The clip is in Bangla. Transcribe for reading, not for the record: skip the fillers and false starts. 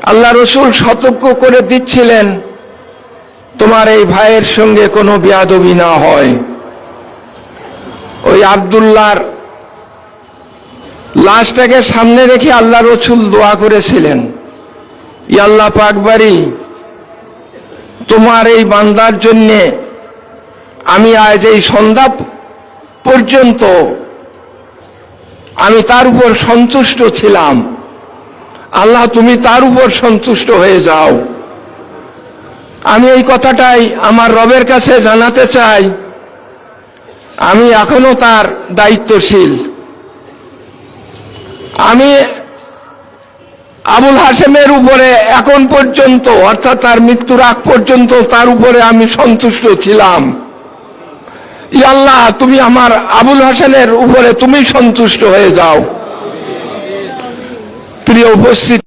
আল্লাহ রসুল সতর্ক করে দিচ্ছিলেন তোমার এই ভাইয়ের সঙ্গে কোনো বেয়াদবি না হয়। ওই আব্দুল্লাহর লাশটাকে সামনে রেখে আল্লাহ রসুল দোয়া করেছিলেন, ইয়া আল্লাহ পাকবারী, তোমার এই বান্দার জন্যে আমি আজ এই সন্ধ্যা পর্যন্ত আমি তার উপর সন্তুষ্ট ছিলাম, আল্লাহ তুমি তার উপর সন্তুষ্ট হয়ে যাও। আমি এই কথাটাই আমার রবের কাছে জানাতে চাই, আমি এখনো তার দায়িত্বশীল। আমি আবুল হাশেমের উপরে এখন পর্যন্ত, অর্থাৎ তার মৃত্যুর আগ পর্যন্ত তার উপরে আমি সন্তুষ্ট ছিলাম। ইয়া আল্লাহ তুমি আমার আবুল হাসানের উপরে তুমি সন্তুষ্ট হয়ে যাও। প্রিয় উপস্থিত